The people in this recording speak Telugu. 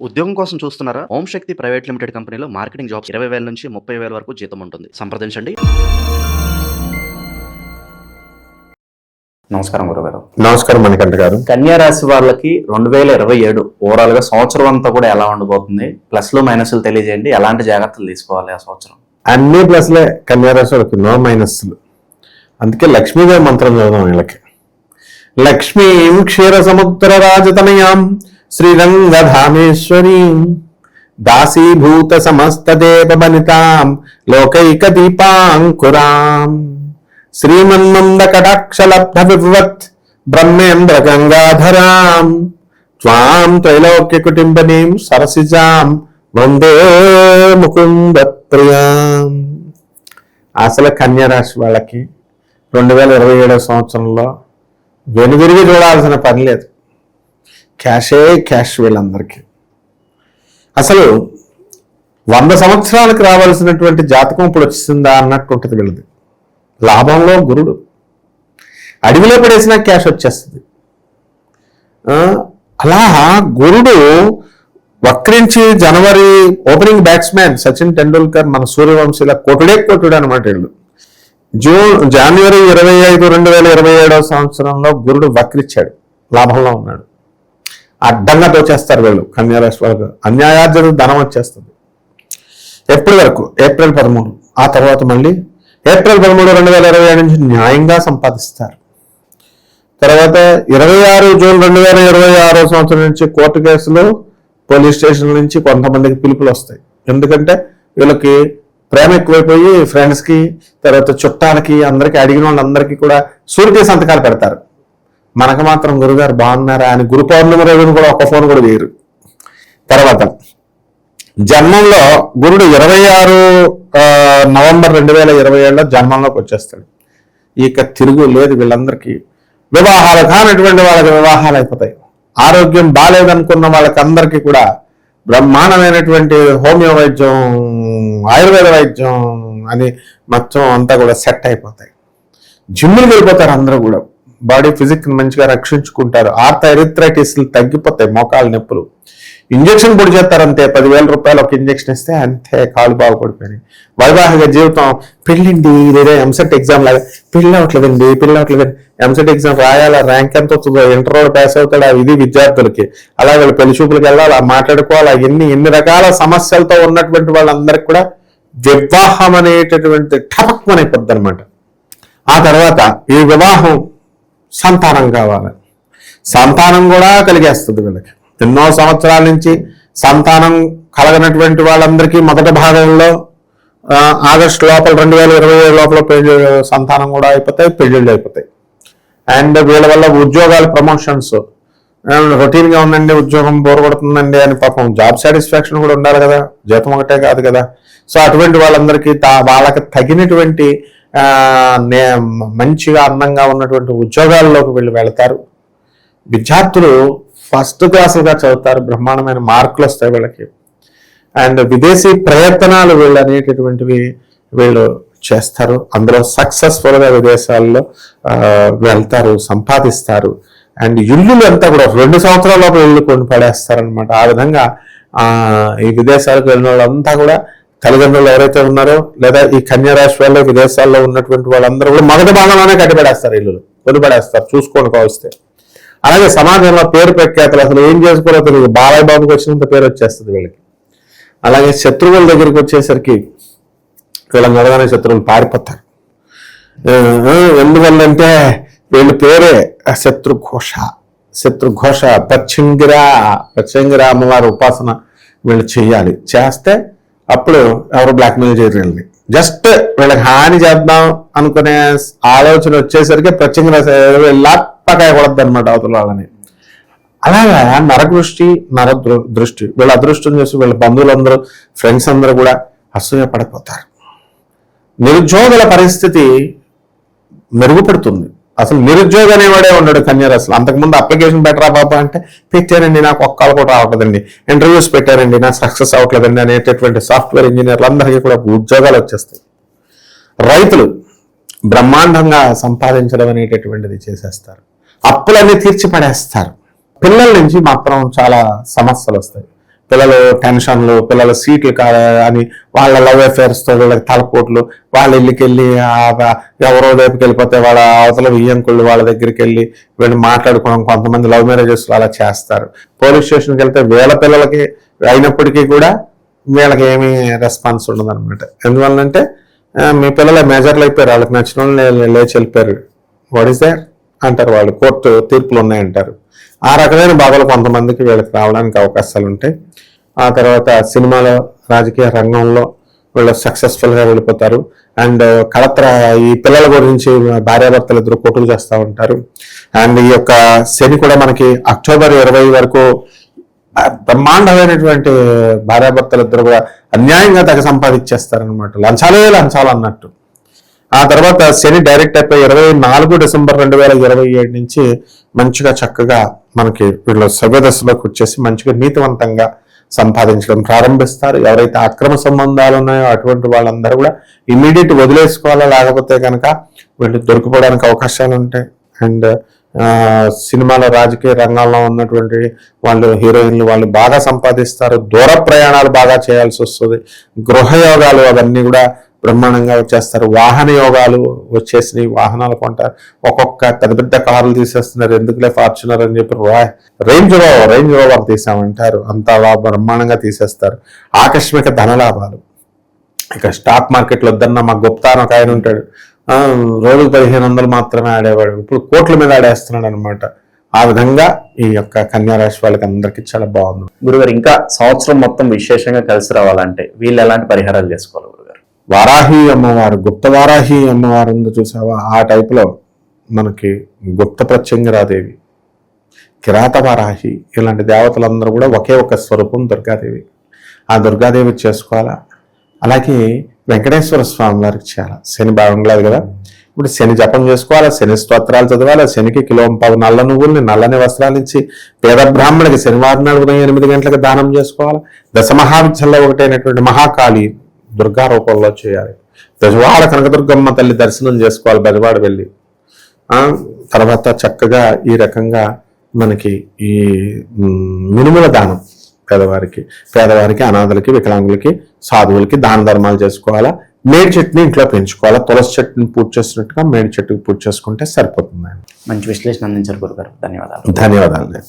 ఉద్యోగం కోసం చూస్తున్నారా? ఓం శక్తి ప్రైవేట్ లిమిటెడ్ కంపెనీలో మార్కెటింగ్ జాబ్స్ 20,000 నుంచి 30,000 వరకు జీతం ఉంటుంది. సంప్రదించండి. నమస్కారం గురుగారు. నమస్కారం మణికంఠ గారు. కన్యా రాశి వాళ్ళకి 2027 ఓవరాల్ గా సంవత్సరం అంతా కూడా ఎలా ఉండబోతుంది? ప్లస్లు మైనస్లు తెలియజేయండి. ఎలాంటి జాగ్రత్తలు తీసుకోవాలి ఆ సంవత్సరం? అన్ని ప్లస్లే కన్యా రాశి వాళ్ళకి, నో మైనస్లు. అందుకే లక్ష్మీదేవి మంత్రం చదువుదాం వీళ్ళకి. లక్ష్మీం క్షీర సముద్ర రాజతనయాం శ్రీరంగధామేశ్వరీం దాసీభూత సమస్త దేవబనితాం లోకైక దీపాంకురాం శ్రీమన్మంద కటాక్షలబ్ధ వివత్ బ్రహ్మేంద్ర గంగాధరాం త్వాం త్రైలోక్య కుటుంబనీం సరసిజాం వందే ముకుంద ప్రియాం. అసలు కన్యా రాశి వాళ్ళకి 2027 సంవత్సరంలో వెనుదిరిగి చూడాల్సిన పని లేదు. క్యాషే క్యాష్ వీళ్ళందరికీ. అసలు 100 సంవత్సరాలకు రావాల్సినటువంటి జాతకం ఇప్పుడు వచ్చిందా అన్నట్టు ఉంటుంది వీళ్ళది. లాభంలో గురుడు, అడవిలో పడేసినా క్యాష్ వచ్చేస్తుంది. అలా గురుడు వక్రించి జనవరి ఓపెనింగ్ బ్యాట్స్మెన్ సచిన్ టెండూల్కర్ మన సూర్యవంశీల కొట్టుడు అనమాట వీళ్ళు. జనవరి 25, 2027 సంవత్సరంలో గురుడు వక్రిచ్చాడు, లాభంలో ఉన్నాడు. అడ్డంగా తోచేస్తారు వీళ్ళు కన్యా రాశి వాళ్ళకు. అన్యాయార్జిత ధనం వచ్చేస్తుంది. ఎప్పటి వరకు? ఏప్రిల్ 13. ఆ తర్వాత మళ్ళీ ఏప్రిల్ 13, 2027 నుంచి న్యాయంగా సంపాదిస్తారు. తర్వాత 26 జూన్ 2026 సంవత్సరం నుంచి కోర్టు కేసులు, పోలీస్ స్టేషన్ నుంచి కొంతమందికి పిలుపులు వస్తాయి. ఎందుకంటే వీళ్ళకి ప్రేమ ఎక్కువైపోయి ఫ్రెండ్స్కి, తర్వాత చుట్టాలకి, అందరికీ అడిగిన వాళ్ళందరికీ కూడా సూరిటీ సంతకాలు పెడతారు. మనకు మాత్రం గురుగారు బాగున్నారా అని గురు పౌర్ణమి రోజున కూడా ఒక ఫోన్ కూడా వేయరు. తర్వాత జన్మంలో గురుడు 26 నవంబర్ 2027లో జన్మంలోకి వచ్చేస్తాడు. ఇక తిరుగు లేదు వీళ్ళందరికీ. వివాహాలు కానటువంటి వాళ్ళకి వివాహాలు అయిపోతాయి. ఆరోగ్యం బాగాలేదనుకున్న వాళ్ళకి అందరికీ కూడా బ్రహ్మాండమైనటువంటి హోమియో వైద్యం, ఆయుర్వేద వైద్యం అని మొత్తం అంతా కూడా సెట్ అయిపోతాయి. జిమ్ములు వెళ్ళిపోతారు అందరూ కూడా. బాడీ ఫిజిక్ మంచిగా రక్షించుకుంటారు. ఆర్థరైటిస్లు తగ్గిపోతాయి, మోకాళ్ళ నొప్పులు. ఇంజక్షన్ పొడి చేస్తారు అంతే. 10,000 రూపాయలు ఒక ఇంజక్షన్ ఇస్తే అంతే, కాలు బాగుపడిపోయినాయి. వైవాహిక జీవితం, పెళ్ళిండి ఇదేదో ఎంసెట్ ఎగ్జామ్ లాగా, పెళ్ళి అవట్లేదండి. ఎంసెట్ ఎగ్జామ్ రాయాలా, ర్యాంక్ ఎంత వస్తుందో, ఇంటర్ రోడ్ పాస్ అవుతాడా, ఇది విద్యార్థులకి. అలాగే వాళ్ళు పెళ్లి చూపులకు వెళ్ళాలా, మాట్లాడుకోవాలా, ఎన్ని రకాల సమస్యలతో ఉన్నటువంటి వాళ్ళందరికీ కూడా వివాహం అనేటటువంటి టపక్మని అయిపోద్ది అనమాట. ఆ తర్వాత ఈ వివాహం సంతానం కావాలి. సంతానం కూడా కలిగేస్తుంది వీళ్ళకి. ఎన్నో సంవత్సరాల నుంచి సంతానం కలగనటువంటి వాళ్ళందరికీ మొదటి భాగంలో ఆగస్టు లోపల 2027 లోపల సంతానం కూడా అయిపోతాయి, పెళ్ళిళ్ళు అయిపోతాయి. అండ్ వీళ్ళ వల్ల ఉద్యోగాలు, ప్రమోషన్స్, రొటీన్గా ఉందండి ఉద్యోగం బోర్ కొడుతుందండి అని పాపం జాబ్ సాటిస్ఫాక్షన్ కూడా ఉండాలి కదా, జీతం ఒకటే కాదు కదా. సో అటువంటి వాళ్ళందరికీ వాళ్ళకి తగినటువంటి మంచిగా అందంగా ఉన్నటువంటి ఉద్యోగాల్లోకి వీళ్ళు వెళతారు. విద్యార్థులు ఫస్ట్ క్లాసులుగా చదువుతారు, బ్రహ్మాండమైన మార్కులు వస్తాయి వీళ్ళకి. అండ్ విదేశీ ప్రయత్నాలు వీళ్ళు అనేటటువంటివి వీళ్ళు చేస్తారు. అందులో సక్సెస్ఫుల్గా విదేశాల్లో వెళ్తారు, సంపాదిస్తారు. అండ్ ఇల్లులు అంతా కూడా 2 సంవత్సరాల లోపల ఇల్లు కొని పడేస్తారనమాట. ఆ విధంగా ఈ విదేశాలకు వెళ్ళిన వాళ్ళంతా కూడా తల్లిదండ్రులు ఎవరైతే ఉన్నారో, లేదా ఈ కన్యా రాశి వాళ్ళు విదేశాల్లో ఉన్నటువంటి వాళ్ళందరూ కూడా మొదటి భాగంలోనే కట్టిపడేస్తారు, ఇల్లులు కొనిపడేస్తారు, చూసుకొని కావస్తే. అలాగే సమాజంలో పేరు ప్రఖ్యాతలు అసలు ఏం చేసుకోరో తెలియదు. బాలయ్య బాబుకి వచ్చినంత పేరు వచ్చేస్తుంది వీళ్ళకి. అలాగే శత్రువుల దగ్గరికి వచ్చేసరికి వీళ్ళని అడగానే శత్రువులు పారిపోతారు. ఎందువల్లంటే వీళ్ళ పేరే శత్రుఘోష. పచ్చంగిరా అమ్మవారి ఉపాసన వీళ్ళు చెయ్యాలి. చేస్తే అప్పుడు ఎవరు బ్లాక్మెయిల్ చేయరు వీళ్ళని. జస్ట్ వీళ్ళకి హాని చేద్దాం అనుకునే ఆలోచన వచ్చేసరికి ప్రత్యంగిరా లాప్పకాయ కొడద్దు అనమాట అవతల వాళ్ళని. అలాగా నరదృష్టి వీళ్ళ అదృష్టం చేసి వీళ్ళ బంధువులందరూ, ఫ్రెండ్స్ అందరూ కూడా అసూయ పడిపోతారు. నిరుద్యోగుల పరిస్థితి మెరుగుపడుతుంది. అసలు నిరుద్యోగం అనేవాడే ఉన్నాడు కన్యా రాశిలో. అంతకుముందు అప్లికేషన్ పెట్టరా బాబా అంటే, పెట్టారండి నాకు ఒక్కళ్ళు కూడా రావట్లేదండి, ఇంటర్వ్యూస్ పెట్టారండి నాకు సక్సెస్ అవ్వట్లేదండి అనేటటువంటి సాఫ్ట్వేర్ ఇంజనీర్లు అందరికీ కూడా ఉద్యోగాలు వచ్చేస్తాయి. రైతులు బ్రహ్మాండంగా సంపాదించడం అనేటటువంటిది చేసేస్తారు. అప్పులన్నీ తీర్చి పడేస్తారు. పిల్లల నుంచి మాత్రం చాలా సమస్యలు వస్తాయి. పిల్లలు టెన్షన్లు, పిల్లల సీట్లు అని వాళ్ళ లవ్ అఫేర్స్ తో వీళ్ళకి తలపోట్లు, వాళ్ళ ఇల్లుకి వెళ్ళి ఎవరో వైపుకి వెళ్ళిపోతే వాళ్ళ అవతల వియ్యంకుళ్ళు వాళ్ళ దగ్గరికి వెళ్ళి వీళ్ళు మాట్లాడుకోవడం, కొంతమంది లవ్ మ్యారేజెస్ అలా చేస్తారు. పోలీస్ స్టేషన్కి వెళ్తే వీళ్ళ పిల్లలకి అయినప్పటికీ కూడా వీళ్ళకి ఏమీ రెస్పాన్స్ ఉండదు అనమాట. ఎందువల్లంటే మీ పిల్లలు మెజర్లు అయిపోయారు, వాళ్ళకి నచ్చిన వాళ్ళు లేచి వెళ్ళిపోయారు, వాట్ ఈస్ దట్ అంటారు వాళ్ళు, కోర్టు తీర్పులు ఉన్నాయంటారు. ఆ రకమైన బాధలు కొంతమందికి వీళ్ళకి రావడానికి అవకాశాలు ఉంటాయి. ఆ తర్వాత సినిమాలో, రాజకీయ రంగంలో వీళ్ళు సక్సెస్ఫుల్గా వెళ్ళిపోతారు. అండ్ ఈ పిల్లల గురించి భార్యాభర్తలు ఇద్దరు కొట్టుకు చేస్తూ ఉంటారు. అండ్ ఈ యొక్క శని కూడా మనకి అక్టోబర్ 20 వరకు బ్రహ్మాండమైనటువంటి భార్యాభర్తలు ఇద్దరు కూడా అన్యాయంగా తెగ సంపాదించేస్తారనమాట, లంచాలు అన్నట్టు. ఆ తర్వాత శని డైరెక్ట్ అయిపోయి 24 డిసెంబర్ 2027 నుంచి మంచిగా చక్కగా మనకి వీళ్ళు సవ్యదశలోకి వచ్చేసి మంచిగా నీతివంతంగా సంపాదించడం ప్రారంభిస్తారు. ఎవరైతే అక్రమ సంబంధాలు ఉన్నాయో అటువంటి వాళ్ళందరూ కూడా ఇమీడియట్ వదిలేసుకోవాలా, లేకపోతే కనుక వీళ్ళు దొరికిపోవడానికి అవకాశాలు ఉంటాయి. అండ్ సినిమాలో, రాజకీయ రంగంలో ఉన్నటువంటి వాళ్ళు, హీరోయిన్లు వాళ్ళు బాగా సంపాదిస్తారు. దూర ప్రయాణాలు బాగా చేయాల్సి వస్తుంది. గృహ యోగాలు అవన్నీ కూడా బ్రహ్మాండంగా వచ్చేస్తారు. వాహన యోగాలు వచ్చేసినాయి, వాహనాలు కొంటారు. ఒక్కొక్క పెద్ద పెద్ద కార్లు తీసేస్తున్నారు, ఎందుకులే ఫార్చునర్ అని చెప్పి రేంజ్ రోవర్ తీసామంటారు, అంత బ్రహ్మాండంగా తీసేస్తారు. ఆకస్మిక ధనలాభాలు. ఇక స్టాక్ మార్కెట్లో వద్దన్న మా గుప్తా అని ఒక ఆయన ఉంటాడు, రోజుకు 1500 మాత్రమే ఆడేవాడు, ఇప్పుడు కోట్ల మీద ఆడేస్తున్నాడు అనమాట. ఆ విధంగా ఈ యొక్క కన్యారాశి వాళ్ళకి అందరికీ చాలా బాగుంది. గురుగారు, ఇంకా సంవత్సరం మొత్తం విశేషంగా కలిసి రావాలంటే వీళ్ళు ఎలాంటి పరిహారాలు చేసుకోవాలి గురుగారు? వారాహి అమ్మవారు, గుప్త వారాహి అమ్మవారు ఉందో చూసావా, ఆ టైపులో మనకి గుప్త ప్రత్యంగిరాదేవి, కిరాత వారాహి, ఇలాంటి దేవతలందరూ కూడా ఒకే ఒక స్వరూపం దుర్గాదేవి. ఆ దుర్గాదేవి చేసుకోవాలా. అలాగే వెంకటేశ్వర స్వామి వారికి చేయాలి. శని బాగుండలేదు కదా, ఇప్పుడు శని జపం చేసుకోవాలా, శని స్తోత్రాలు చదవాలి, శనికి కిలోంపావు నల్ల నువ్వుల్ని, నల్లని వస్త్రాలు ఇచ్చి పేద బ్రాహ్మణుడికి శనివారం నాడు ఉదయం 8 గంటలకు దానం చేసుకోవాలి. దశమహావిద్యల్లో ఒకటైనటువంటి మహాకాళి దుర్గా రూపంలో చేయాలి. బెజవాడ కనకదుర్గమ్మ తల్లి దర్శనం చేసుకోవాలి, బెజవాడ వెళ్ళి. తర్వాత చక్కగా ఈ రకంగా మనకి ఈ మినుముల దానం, పేదవారికి, అనాథలకి, వికలాంగులకి, సాధువులకి దాన ధర్మాలు చేసుకోవాలా. మేడి చెట్టుని ఇంట్లో పెంచుకోవాలా. తులసి చెట్టుని పూజ చేసినట్టుగా మేడి చెట్టుకి పూజ చేసుకుంటే సరిపోతుంది. మంచి విశ్లేషణ అందించారు గురుగారు, ధన్యవాదాలు. ధన్యవాదాలు.